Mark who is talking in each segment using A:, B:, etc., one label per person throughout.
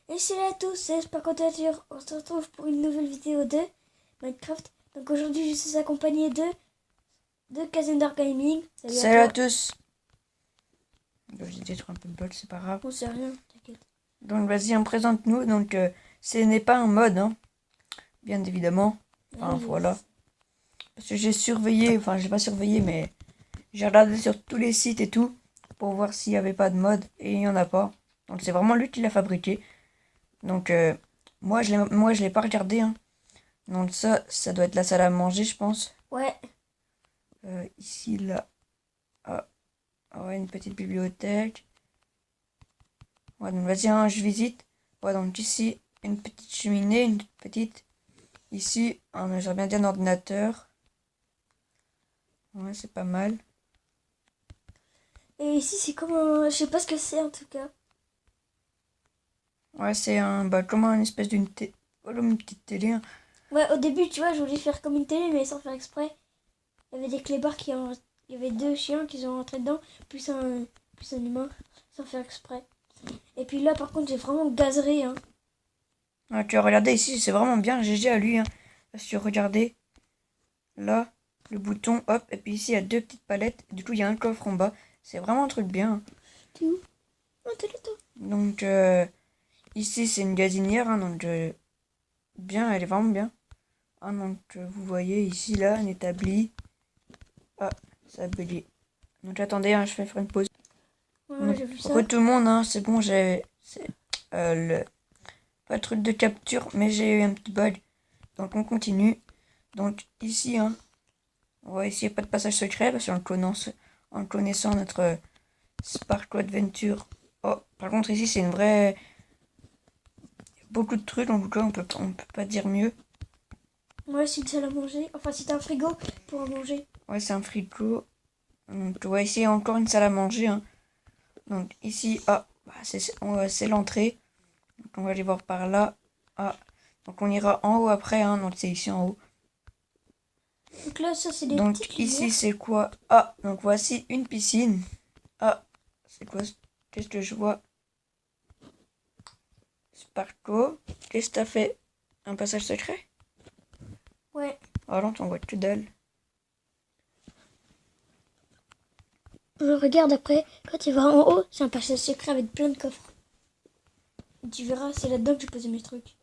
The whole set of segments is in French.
A: Et salut à tous, c'est Sparkotature. On se retrouve pour une nouvelle vidéo de Minecraft. Donc aujourd'hui, je suis accompagné de Kazender Gaming.
B: Salut à tous. J'ai détruit un peu le bol, c'est pas grave.
A: On sait rien, t'inquiète.
B: Donc vas-y, présente-nous. Donc ce n'est pas un mode, hein, bien évidemment. Enfin voilà. Parce que j'ai surveillé, enfin j'ai pas surveillé, mais j'ai regardé sur tous les sites et tout pour voir s'il n'y avait pas de mode et il n'y en a pas. Donc c'est vraiment lui qui l'a fabriqué. Donc moi je l'ai pas regardé, hein. Donc ça doit être la salle à manger, je pense.
A: Ouais.
B: Ici là. Ouais, une petite bibliothèque. Ouais, donc vas-y, hein, je visite. Ouais, donc ici, une petite cheminée, une petite. Ici, j'aurais bien dit un ordinateur. Ouais, c'est pas mal.
A: Et ici, c'est comme un... Je sais pas ce que c'est en tout cas.
B: Ouais, c'est comment une espèce d'une comme une petite télé, hein.
A: Ouais, au début, tu vois, je voulais faire comme une télé, mais sans faire exprès. Il y avait des clébards qui ont... Il y avait deux chiens qui sont rentrés dedans, plus un humain, sans faire exprès. Et puis là, par contre, j'ai vraiment gazeré, hein.
B: Ouais, tu as regardé ici, c'est vraiment bien. GG à lui, hein. Si tu regardez, là, le bouton, hop, et puis ici, il y a deux petites palettes. Du coup, il y a un coffre en bas. C'est vraiment un truc bien, hein.
A: T'es où? Oh, t'es là, toi.
B: Donc, ici, c'est une gazinière, hein, donc bien, elle est vraiment bien. Ah, donc, vous voyez ici, là, un établi. Ah, ça a bugué. Donc, attendez, hein, je vais faire une pause.
A: Ouais, j'ai vu ça.
B: Tout le monde, hein, c'est bon, pas le truc de capture, mais j'ai eu un petit bug. Donc, on continue. Donc, ici, hein, on va essayer pas de passage secret, parce qu'en connaissant notre Sparkle Adventure. Oh, par contre, ici, c'est une vraie... Beaucoup de trucs, en tout cas, on peut pas dire mieux.
A: Ouais, c'est une salle à manger. Enfin, c'est un frigo pour en manger.
B: Ouais, c'est un frigo. Donc, on va essayer encore une salle à manger, hein. Donc, ici, ah, bah, c'est l'entrée. Donc, on va aller voir par là. Ah, donc on ira en haut après, hein. Donc, c'est ici en haut.
A: Donc là, ça, c'est des
B: Donc,
A: petites
B: ici,
A: lumières.
B: c'est quoi? Ah, donc voici une piscine. Ah, c'est quoi? Qu'est-ce que je vois? Sparko, qu'est-ce que t'as fait? Un passage secret?
A: Ouais.
B: Ah non, t'en vois que dalle.
A: Regarde après, quand tu vas en haut, c'est un passage secret avec plein de coffres. Et tu verras, c'est là-dedans que j'ai posé mes trucs.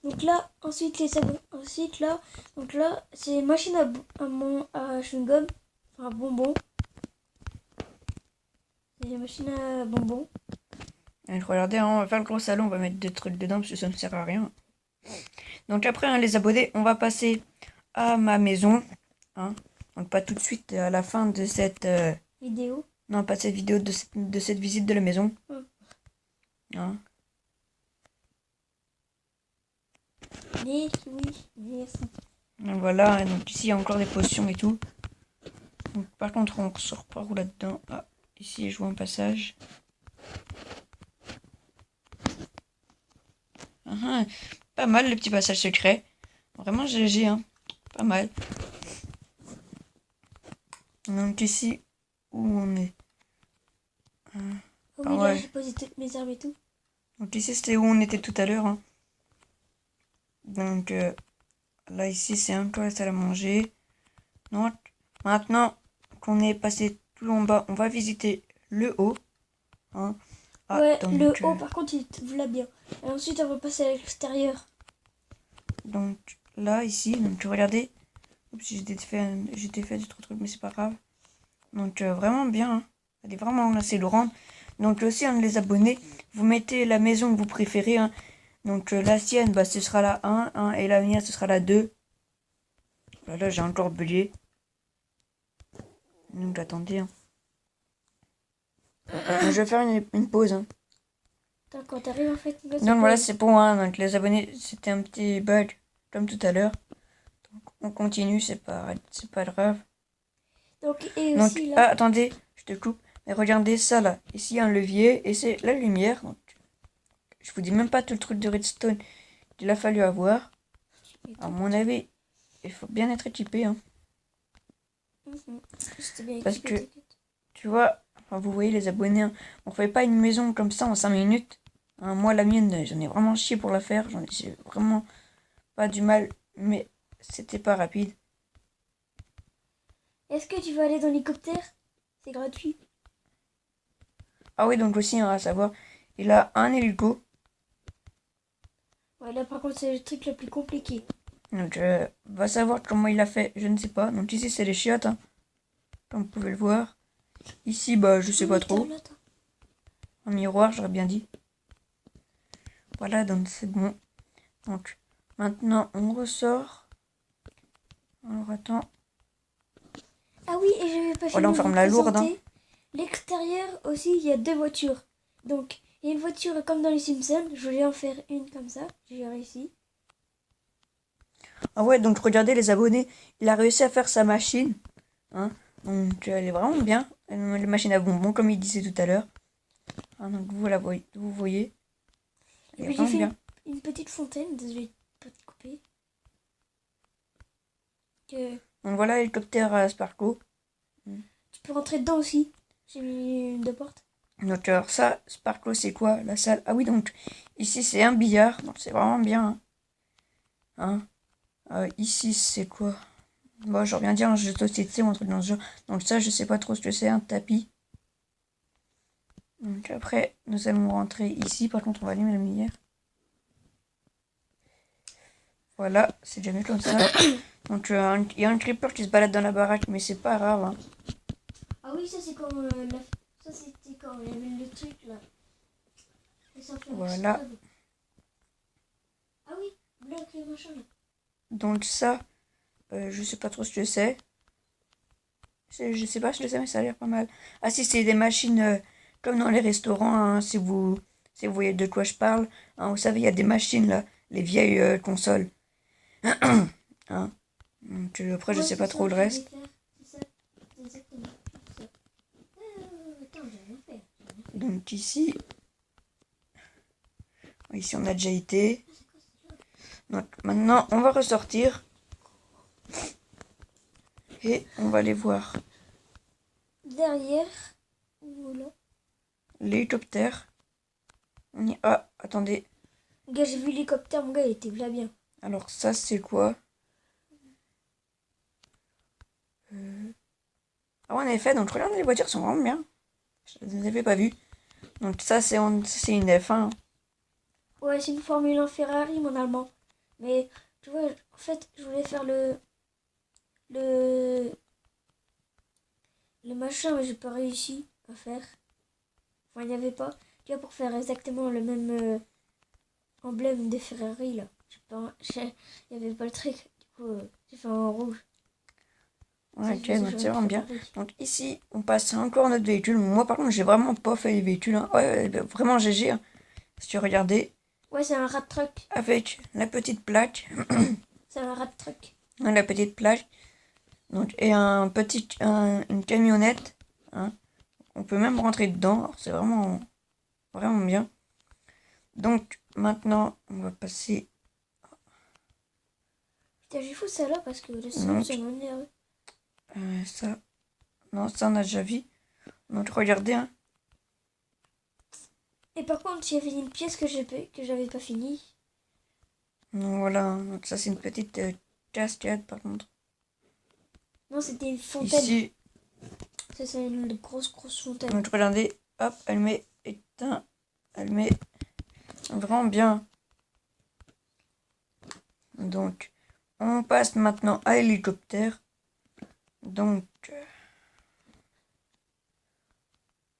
A: Donc là, ensuite les savons. Ensuite là, donc là, c'est une machine à chewing-gum, enfin bonbons. C'est une machine à bonbons.
B: Et regardez, hein, on va faire le gros salon, on va mettre des trucs dedans parce que ça ne sert à rien. Donc après, hein, les abonnés, on va passer à ma maison, hein. Donc pas tout de suite, à la fin de cette
A: Vidéo.
B: non, pas cette vidéo, de cette visite de la maison. Hein.
A: Mais oui, merci.
B: Donc voilà, donc ici il y a encore des potions et tout. Donc, par contre, on sort par où là-dedans? Ah, ici je vois un passage. Pas mal le petit passage secret. Vraiment GG, hein. Pas mal. Donc ici, où on est?
A: Oh
B: Ah
A: oui, là
B: ouais.
A: j'ai posé toutes mes armes et tout.
B: Donc ici c'était où on était tout à l'heure, hein. Donc là ici c'est un peu la salle à manger. Donc maintenant qu'on est passé tout en bas, on va visiter le haut, hein. Ah,
A: Ouais,
B: donc,
A: le haut par contre il te là bien. Et ensuite on va passer à l'extérieur.
B: donc là ici, donc regardez. Oups, j'étais fait d'autres trucs, mais c'est pas grave. Donc vraiment bien, hein. Elle est vraiment assez grande. Donc aussi, hein, les abonnés, vous mettez la maison que vous préférez, hein. Donc la sienne, bah, ce sera la 1, hein, et la mienne, ce sera la 2. Voilà, j'ai encore bugué. Donc attendez, hein. Je vais faire une pause, hein.
A: Attends, quand t'arrives en fait. Là,
B: Donc voilà, c'est bon, hein. Donc les abonnés, c'était un petit bug, comme tout à l'heure. Donc on continue, c'est pas grave.
A: Donc, et
B: Donc,
A: aussi
B: ah,
A: là.
B: attendez, je te coupe. Mais regardez ça là. Ici, il y a un levier et c'est la lumière. Donc, je vous dis même pas tout le truc de redstone qu'il a fallu avoir. À mon avis, il faut bien être équipé, hein. Parce que, tu vois, enfin, vous voyez les abonnés, hein, on fait pas une maison comme ça en 5 minutes. Hein, moi, la mienne, j'en ai vraiment chié pour la faire. J'en ai vraiment pas du mal, mais c'était pas rapide.
A: Est-ce que tu veux aller dans l'hélicoptère? C'est gratuit.
B: Ah oui, donc aussi, hein, à savoir, il a un hélico.
A: Ouais, là par contre c'est le truc le plus compliqué.
B: Donc, va savoir comment il a fait, je ne sais pas. Donc ici, c'est les chiottes, hein, comme vous pouvez le voir. Ici, bah, je sais pas
A: Oui,
B: trop.
A: Carlotte.
B: Un miroir, j'aurais bien dit. Voilà, donc c'est bon. Donc, maintenant, on ressort. Alors, attends.
A: Ah oui, et j'avais pas
B: Voilà, on
A: fini de vous
B: ferme la lourde, hein.
A: présenter. L'extérieur aussi, il y a deux voitures. Donc, il y a une voiture comme dans les Simpsons. Je voulais en faire une comme ça. J'ai réussi.
B: Ah ouais, donc regardez les abonnés. Il a réussi à faire sa machine. Hein. Donc, elle est vraiment bien. La machine à bonbons, comme il disait tout à l'heure. Hein, donc, vous voyez.
A: Et
B: Elle est
A: puis j'ai
B: vraiment
A: fait
B: bien.
A: une petite fontaine. Désolé de pas te couper. Que
B: Donc, voilà l'hélicoptère à Sparkle.
A: tu peux rentrer dedans aussi. J'ai mis deux portes.
B: Donc, alors ça, Sparkle, c'est quoi la salle? Ah oui, donc, ici, c'est un billard. Donc, c'est vraiment bien. Hein. Ici, c'est quoi? Bon, je reviens dire un jeu de société ou un truc dans ce genre. Donc, ça, je sais pas trop ce que c'est, un tapis. Donc, après, nous allons rentrer ici. Par contre, on va allumer la lumière. Voilà, c'est déjà mieux comme ça. Donc, il y a un creeper qui se balade dans la baraque, mais c'est pas grave. Hein.
A: Ah oui, ça c'est quand ça c'était quand il y avait le truc là. Et ça fait
B: Voilà.
A: explode. Ah oui, bloc et machin là.
B: Donc, ça, je sais pas trop ce que c'est. Je sais pas ce que c'est, mais ça a l'air pas mal. Ah si, c'est des machines comme dans les restaurants, hein, si vous voyez de quoi je parle. Hein, vous savez, il y a des machines là, les vieilles consoles. Hein. Donc, après, je
A: Ouais,
B: sais
A: c'est
B: pas
A: ça
B: trop le
A: que je voulais
B: reste.
A: faire. C'est ça, c'est exactement ça. Attends, j'ai rien fait.
B: Donc ici, on a déjà été. Donc maintenant, on va ressortir et on va aller voir
A: Derrière, voilà.
B: l'hélicoptère. Ah, attendez.
A: Gars, j'ai vu l'hélicoptère, mon gars, il était là bien.
B: Alors ça, c'est quoi? Ah ouais, en effet, donc regardez, les voitures sont vraiment bien. Je ne les avais pas vues. Donc ça, c'est une F1.
A: Ouais, c'est une Formule 1 Ferrari, mon allemand. Mais, tu vois, en fait, je voulais faire le, le machin, mais j'ai pas réussi à faire. Enfin, il n'y avait pas. Tu vois, pour faire exactement le même emblème des Ferrari, là. Il n'y avait pas le truc. Du coup, j'ai fait en rouge.
B: Ouais, ok,
A: C'est
B: donc
A: sur
B: c'est
A: une
B: vraiment bien.
A: Ferrari.
B: Donc ici, on passe encore notre véhicule. Moi, par contre, j'ai vraiment pas fait les véhicules. Hein. Ouais, vraiment GG. Hein. Si tu regardais,
A: Ouais, c'est un rat truck.
B: avec la petite plaque.
A: C'est un rat truck.
B: La petite plaque. Donc, et une camionnette. Hein. On peut même rentrer dedans. Alors, c'est vraiment, vraiment bien. Donc, maintenant, on va passer.
A: Putain, j'ai fou ça là parce que le son,
B: Donc,
A: ça m'énerve.
B: ça. Non, ça, on a déjà vu. Donc, regardez. Hein.
A: Et par contre, il y avait une pièce que j'avais pas finie.
B: Donc, voilà. Hein. Donc, ça, c'est une petite cascade, par contre.
A: Non, c'était une fontaine.
B: Ici,
A: Ça, c'est une grosse fontaine.
B: donc, regardez. Hop, elle met éteint. Elle met vraiment bien. Donc, on passe maintenant à l'hélicoptère. Donc,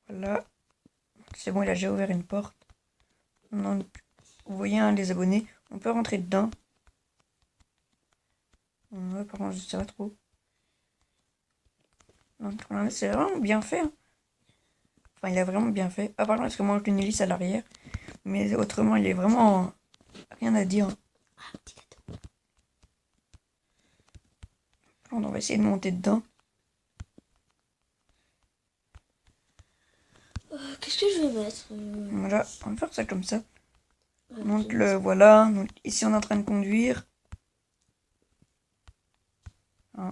B: voilà. C'est bon, il a déjà ouvert une porte. Donc, vous voyez, hein, les abonnés, on peut rentrer dedans. Ouais, par contre, je sais pas trop. Donc, voilà, c'est vraiment bien fait. Hein. Enfin, il a vraiment bien fait. Ah, par contre, parce que moi, j'ai une hélice à l'arrière. Mais autrement, il est vraiment rien à dire.
A: Ah, petit gâteau.
B: On va essayer de monter dedans.
A: Qu'est-ce que je vais mettre
B: Voilà, on va faire ça comme ça.
A: Ouais,
B: Donc,
A: je vais mettre
B: voilà. Donc, ici, on est en train de conduire. Hein.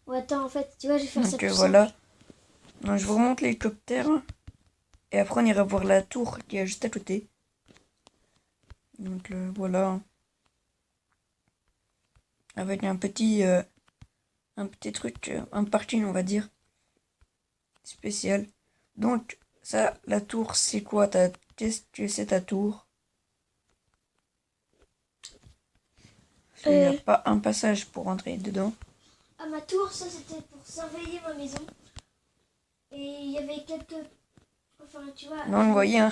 A: Ouais, attends, en fait, tu vois, je vais faire ça
B: Donc,
A: tout
B: voilà.
A: simple.
B: Donc, je vous remonte l'hélicoptère. Et après, on ira voir la tour qui est juste à côté. Donc, voilà. Avec un petit truc, un parking, on va dire. Spécial. Donc, ça, la tour, c'est quoi? Qu'est-ce que c'est ta tour? Il n'y a pas un passage pour entrer dedans.
A: À ma tour, ça c'était pour surveiller ma maison. Et il y avait quelques... Enfin, tu vois...
B: Non, vous voyez, hein,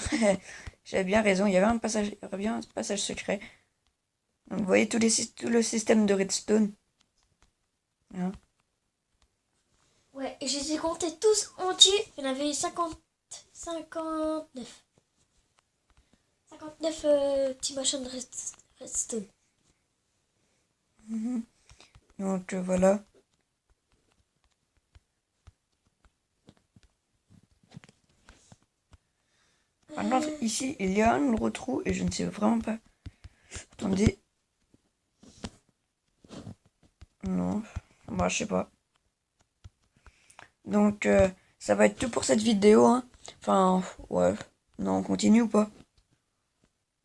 B: j'avais bien raison, il y avait un passage, il y aurait bien un passage secret. Donc, vous voyez tout le système de redstone. Hein.
A: Ouais, et je les ai comptés tous entiers. Il y en avait 59. 59 petits machins de redstone.
B: Donc, voilà. Maintenant, ici, il y a un gros trou et je ne sais vraiment pas. Attendez. Non, bah, je sais pas. Donc, ça va être tout pour cette vidéo. Hein. Enfin, ouais. Non, on continue ou pas?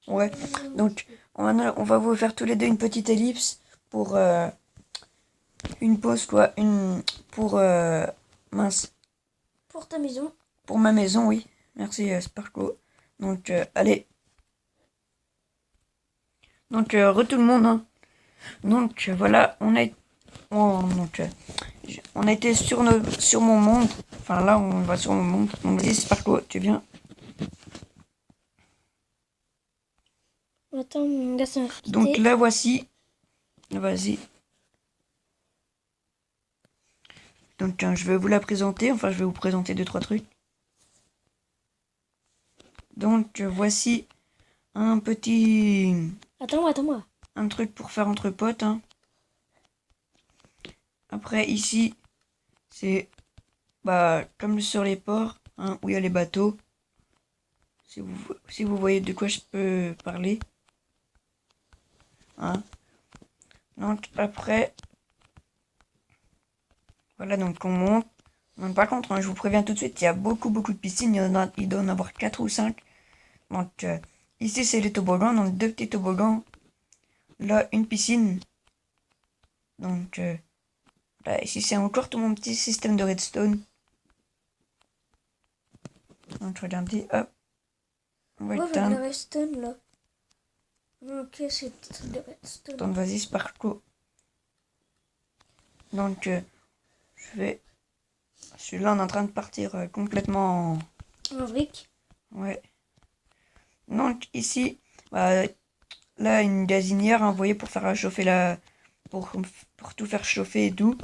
B: Ouais. Donc, on va vous faire tous les deux une petite ellipse pour une pause, quoi. Pour, mince.
A: Pour ta maison.
B: Pour ma maison, oui. Merci, Sparkle. Donc, allez. Donc, tout le monde. Hein. Donc, voilà, on a été sur mon monde. Enfin, là, on va sur mon monde. Donc, vas-y, Sparkle, tu viens.
A: Attends, mon gars, ça m'a fait
B: Donc,
A: quitter.
B: là, voici. Vas-y. Donc, je vais vous la présenter. Enfin, je vais vous présenter 2-3 trucs. Donc, voici un petit...
A: Attends-moi.
B: Un truc pour faire entre potes. Hein. Après, ici, c'est... Bah, comme sur les ports, hein, où il y a les bateaux. Si vous voyez de quoi je peux parler. Hein. Donc, après... Voilà, donc on monte. Donc, par contre, hein, je vous préviens tout de suite, il y a beaucoup de piscines. Il doit en avoir 4 ou 5. Donc, ici, c'est les toboggans. Donc, 2 petits toboggans. Là, une piscine. Donc, là, ici, c'est encore tout mon petit système de redstone. Donc, regardez, hop. On va
A: Moi, je veux de
B: éteindre.
A: la redstone, là. Ok, c'est de redstone.
B: Donc, vas-y, Sparkle. Donc, je suis là, on est en train de partir complètement
A: En brique.
B: Ouais. Donc, ici, bah, là, une gazinière, hein, vous voyez, pour faire chauffer pour tout faire chauffer et tout.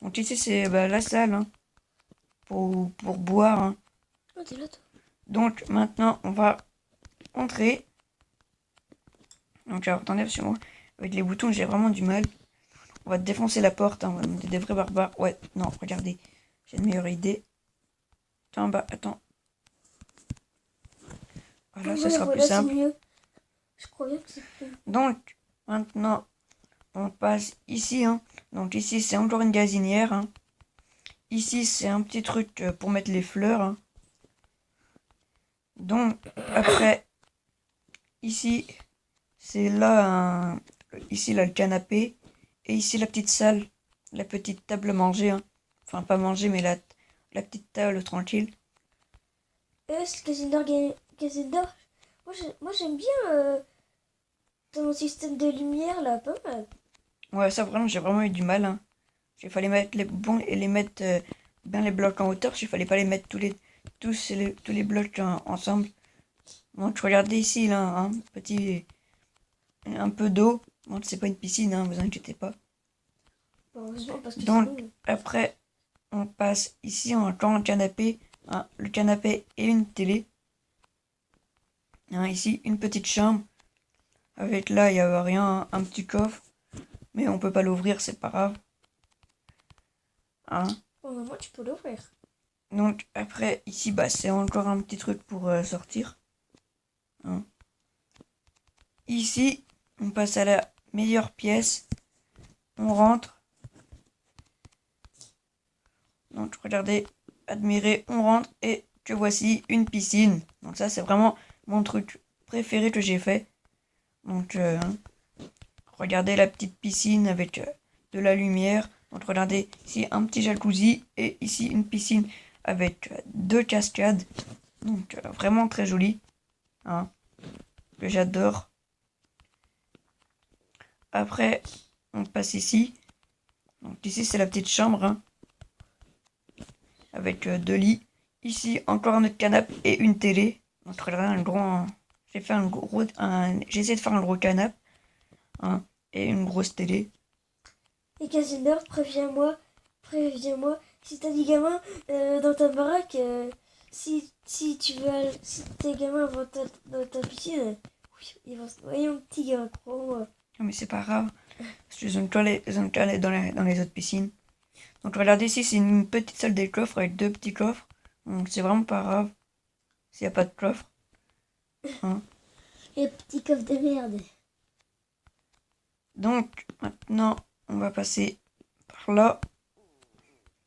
B: Donc, ici, c'est la salle, hein, pour boire. Hein.
A: Oh, t'es là, toi.
B: Donc, maintenant, on va entrer. Donc, alors, attendez, parce que moi, avec les boutons, j'ai vraiment du mal. On va défoncer la porte, hein, on va mettre des vrais barbares. Ouais, non, regardez, j'ai une meilleure idée. Attends, attends. Voilà, ça sera plus simple.
A: Mieux. Je crois bien que c'est plus.
B: Donc, maintenant, on passe ici. Hein. Donc, ici, c'est encore une gazinière. Hein. Ici, c'est un petit truc pour mettre les fleurs. Hein. Donc, après, ici, c'est là, ici, là, le canapé. Et ici, la petite salle, la petite table à manger. Hein. Enfin, pas manger, mais la petite table tranquille.
A: C'est Casinor. Moi, j'aime bien ton système de lumière, là. Pas mal.
B: Ouais, ça, vraiment, j'ai vraiment eu du mal. Hein. Il fallait mettre les bons et les mettre bien les blocs en hauteur. Il fallait pas les mettre tous les blocs ensemble. Donc, regardez ici, là, hein, un peu d'eau. Bon, c'est pas une piscine, hein, vous inquiétez pas.
A: Heureusement, parce que
B: Donc,
A: sinon...
B: après, on passe ici encore un canapé. Hein, le canapé et une télé. Hein, ici, une petite chambre. Avec là, il n'y a rien, un petit coffre. Mais on peut pas l'ouvrir, c'est pas grave. Hein.
A: Au moment, tu peux l'ouvrir.
B: Donc, après, ici, c'est encore un petit truc pour sortir. Hein. Ici, on passe à la meilleure pièce. On rentre. Donc, regardez. admirez, on rentre et que voici une piscine. Donc ça, c'est vraiment mon truc préféré que j'ai fait. Donc, regardez la petite piscine avec de la lumière. Donc, regardez ici un petit jacuzzi et ici une piscine avec 2 cascades. Donc, vraiment très joli. Hein, que j'adore. Après, on passe ici. Donc, ici, c'est la petite chambre. Hein, avec 2 lits. Ici, encore un autre canapé et une télé. Donc, regardez un grand. J'ai essayé de faire un gros canapé. Hein, et une grosse télé.
A: Et Casimir, préviens-moi, si t'as des gamins dans ta baraque, si si tes gamins vont dans ta piscine, oui, ils vont se noyer, mon petit gars, crois-moi.
B: Non, mais c'est pas grave. Parce qu'ils ont qu'à aller dans les autres piscines. Donc regardez ici, c'est une petite salle des coffres avec 2 petits coffres. Donc c'est vraiment pas grave s'il n'y a pas de coffre. Hein.
A: Et petit coffre de merde.
B: Donc maintenant, on va passer par là.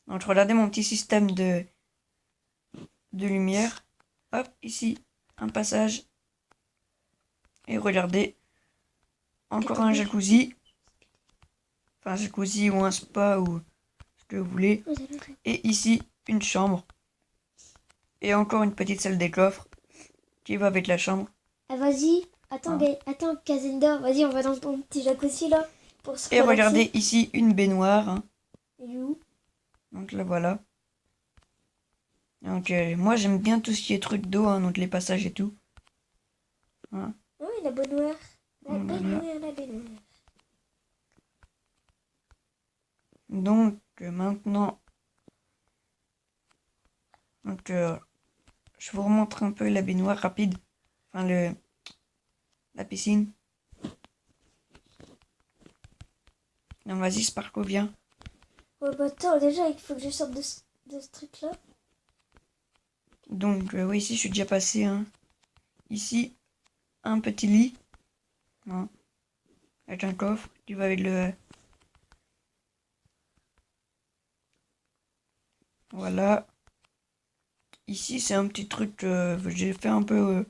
B: Donc regardez mon petit système de lumière. Hop, ici, un passage. Et regardez, encore un jacuzzi. Enfin, un jacuzzi ou un spa ou ce que vous voulez. Et ici, une chambre. Et encore une petite salle des coffres qui va avec la chambre.
A: Ah, vas-y, attends,
B: Ah.
A: attends, Casenda, vas-y, on va dans ton petit jacuzzi là pour se
B: Et
A: relaxer.
B: regardez ici une baignoire. Hein.
A: Il est où?
B: Donc là voilà. Donc moi j'aime bien tout ce qui est truc d'eau, hein, donc les passages et tout. Hein.
A: Oui, la baignoire. La
B: Voilà.
A: baignoire, la baignoire.
B: Donc maintenant, donc, je vous remontre un peu la baignoire rapide. Enfin la piscine. Non vas-y Sparko, viens.
A: Ouais, bah attends, déjà, il faut que je sorte de ce truc-là.
B: Donc oui, ici je suis déjà passé. Hein. Ici, un petit lit. Hein, avec un coffre qui va avec le... Voilà. Ici c'est un petit truc que j'ai fait un peu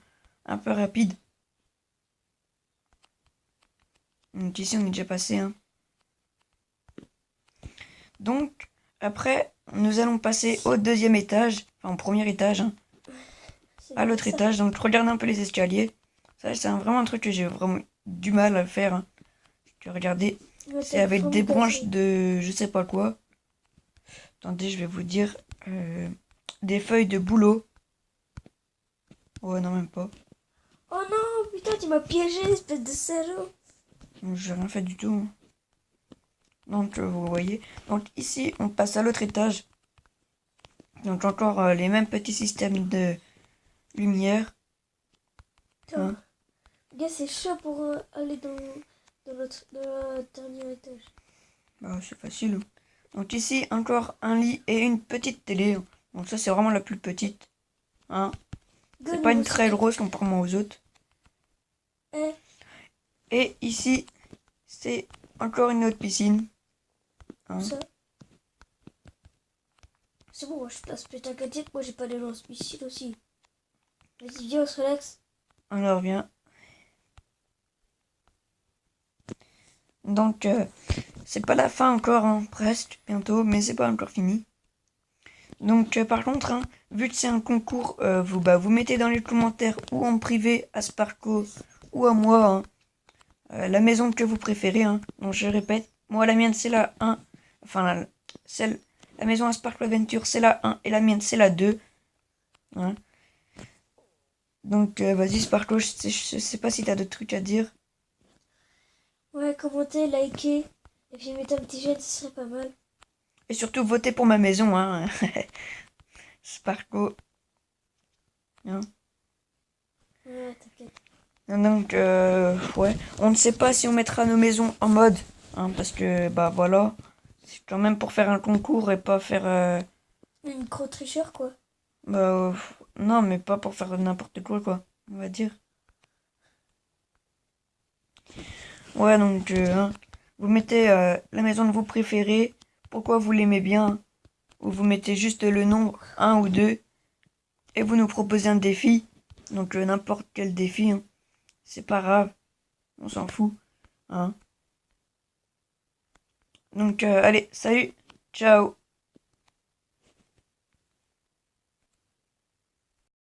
B: rapide. Donc ici on est déjà passé. Hein. Donc après nous allons passer au 2e étage. Enfin au 1er étage. Hein. À l'autre étage. Donc regardez un peu les escaliers. Ça c'est vraiment un truc que j'ai vraiment du mal à faire. Hein. Regardez. C'est avec des branches de je sais pas quoi. Attendez, je vais vous dire. Des feuilles de bouleau. Ouais, non, même pas.
A: Oh non, putain, tu m'as piégé, espèce de salaud.
B: J'ai rien fait du tout. Hein. Donc, vous voyez. Donc, ici, on passe à l'autre étage. Donc, encore les mêmes petits systèmes de lumière.
A: Hein. Gars, c'est chaud pour aller dans le dernier étage.
B: Bah, c'est facile. Donc, ici, encore un lit et une petite télé. Donc, ça, c'est vraiment la plus petite. Hein. C'est pas une très grosse comparément aux autres. Et ici, c'est encore une autre piscine. Hein.
A: Ça. C'est bon, je place plus t'inquiète, moi j'ai pas les lance-missiles aussi. Vas-y, viens, on se relaxe.
B: On en revient. Donc, c'est pas la fin encore, hein, presque, bientôt, mais c'est pas encore fini. Donc, par contre, hein, vu que c'est un concours, vous mettez dans les commentaires ou en privé à Sparko ou à moi hein, la maison que vous préférez. Hein. Donc, je répète, moi la mienne c'est la 1, enfin la maison à Sparkle Adventure c'est la 1 et la mienne c'est la 2. Hein. Donc, vas-y Sparko, je sais pas si t'as d'autres trucs à dire.
A: Ouais, commentez, likez, et puis mettez un petit j'aime, ce serait pas mal.
B: Et surtout, votez pour ma maison, hein. Sparko. Hein.
A: Ouais, t'inquiète.
B: Donc, ouais. On ne sait pas si on mettra nos maisons en mode. Hein, parce que, bah voilà. C'est quand même pour faire un concours et pas faire...
A: Une gros tricheur, quoi.
B: Bah, non, mais pas pour faire n'importe quoi, on va dire. Ouais, donc, hein, vous mettez la maison de vous préférez. Pourquoi vous l'aimez bien. où vous mettez juste le nombre 1 ou 2 et vous nous proposez un défi. Donc n'importe quel défi, hein. C'est pas grave, on s'en fout, hein. Donc allez, salut, ciao.